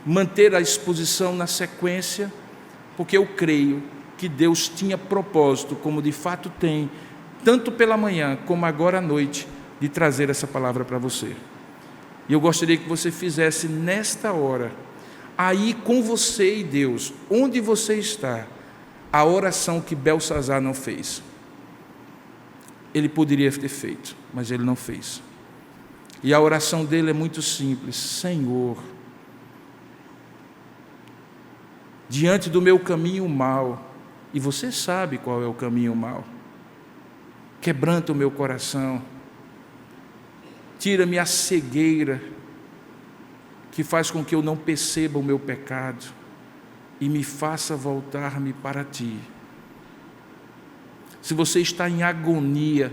manter a exposição na sequência, porque eu creio que Deus tinha propósito, como de fato tem, tanto pela manhã como agora à noite, de trazer essa palavra para você. E eu gostaria que você fizesse nesta hora, aí com você e Deus, onde você está, a oração que Belsazar não fez. Ele poderia ter feito, mas ele não fez. E a oração dele é muito simples: Senhor, diante do meu caminho mau, e você sabe qual é o caminho mau, quebranta o meu coração, tira-me a cegueira que faz com que eu não perceba o meu pecado e me faça voltar-me para ti. Se você está em agonia,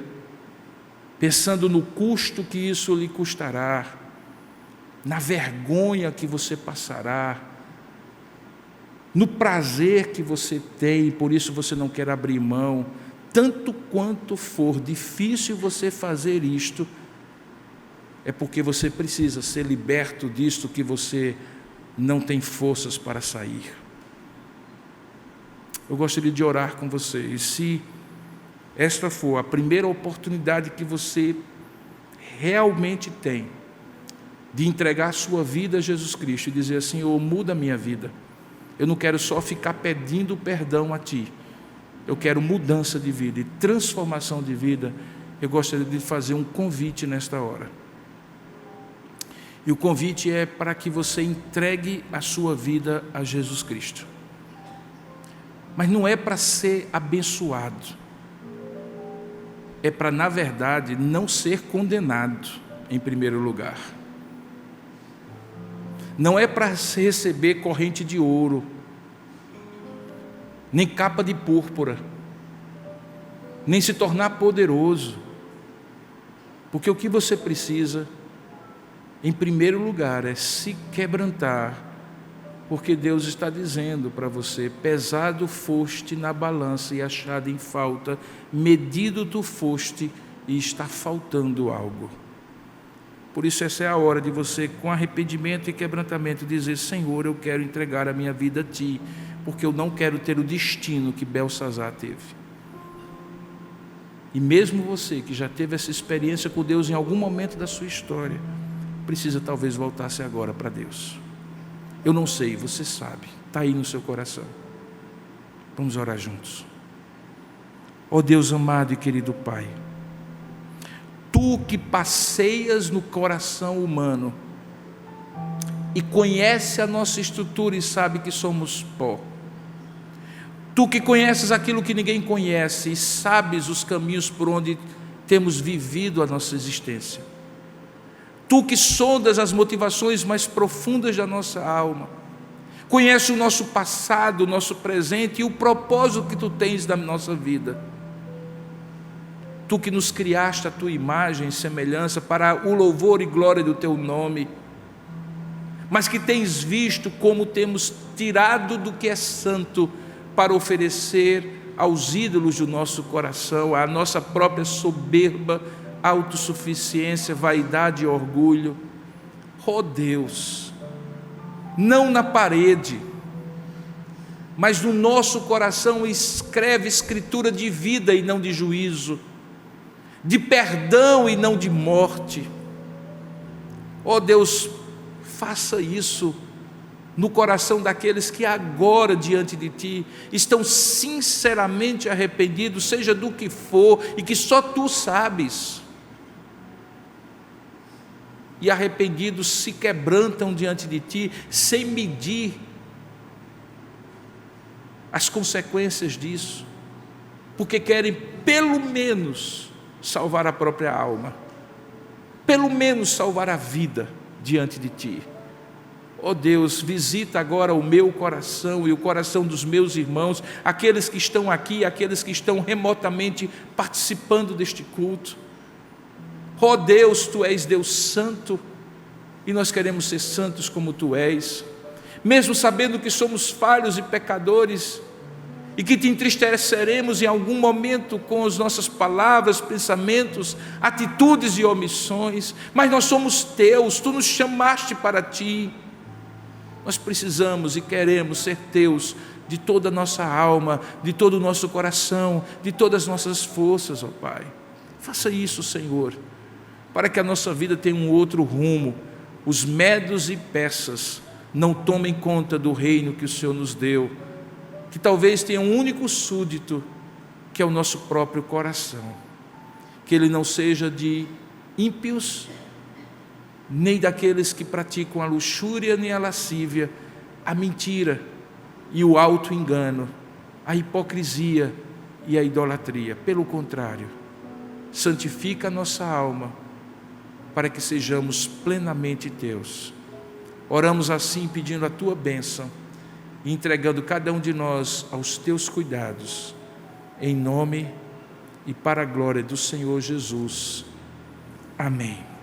pensando no custo que isso lhe custará, na vergonha que você passará, no prazer que você tem, por isso você não quer abrir mão, tanto quanto for difícil você fazer isto, é porque você precisa ser liberto disto que você não tem forças para sair. Eu gostaria de orar com você, e se esta for a primeira oportunidade que você realmente tem de entregar a sua vida a Jesus Cristo e dizer assim: Senhor, muda a minha vida. Eu não quero só ficar pedindo perdão a Ti. Eu quero mudança de vida e transformação de vida. Eu gostaria de fazer um convite nesta hora. E o convite é para que você entregue a sua vida a Jesus Cristo. Mas não é para ser abençoado. é para, na verdade, não ser condenado em primeiro lugar. Não é para receber corrente de ouro, nem capa de púrpura, nem se tornar poderoso. Porque o que você precisa, em primeiro lugar, é se quebrantar, porque Deus está dizendo para você: pesado foste na balança e achado em falta, medido tu foste e está faltando algo. Por isso essa é a hora de você, com arrependimento e quebrantamento, dizer: Senhor, eu quero entregar a minha vida a Ti, porque eu não quero ter o destino que Belsazar teve. E mesmo você que já teve essa experiência com Deus em algum momento da sua história, precisa talvez voltar-se agora para Deus. Eu não sei, você sabe, está aí no seu coração. Vamos orar juntos. Ó Deus amado e querido Pai, Tu que passeias no coração humano e conhece a nossa estrutura e sabe que somos pó. Tu que conheces aquilo que ninguém conhece e sabes os caminhos por onde temos vivido a nossa existência. Tu que sondas as motivações mais profundas da nossa alma, conhece o nosso passado, o nosso presente e o propósito que Tu tens da nossa vida. Tu que nos criaste a Tua imagem e semelhança para o louvor e glória do Teu nome, mas que tens visto como temos tirado do que é santo para oferecer aos ídolos do nosso coração, à nossa própria soberba, autossuficiência, vaidade e orgulho. Oh Deus, não na parede, mas no nosso coração escreve escritura de vida e não de juízo, de perdão e não de morte. Oh Deus, faça isso no coração daqueles que agora diante de Ti estão sinceramente arrependidos, seja do que for, e que só Tu sabes. E arrependidos se quebrantam diante de Ti, sem medir as consequências disso, porque querem pelo menos salvar a própria alma, pelo menos salvar a vida diante de Ti. Ó Deus, visita agora o meu coração e o coração dos meus irmãos, aqueles que estão aqui, aqueles que estão remotamente participando deste culto. Ó Deus, Tu és Deus santo, e nós queremos ser santos como Tu és, mesmo sabendo que somos falhos e pecadores, e que Te entristeceremos em algum momento com as nossas palavras, pensamentos, atitudes e omissões, mas nós somos Teus, Tu nos chamaste para Ti. Nós precisamos e queremos ser Teus de toda a nossa alma, de todo o nosso coração, de todas as nossas forças, ó Pai. Faça isso, Senhor, para que a nossa vida tenha um outro rumo. Os medos e persas não tomem conta do reino que o Senhor nos deu, que talvez tenha um único súdito, que é o nosso próprio coração. Que ele não seja de ímpios, nem daqueles que praticam a luxúria, nem a lascívia, a mentira e o auto-engano, a hipocrisia e a idolatria. Pelo contrário, santifica a nossa alma, para que sejamos plenamente Teus. Oramos assim, pedindo a Tua bênção, e entregando cada um de nós aos Teus cuidados, em nome e para a glória do Senhor Jesus. Amém.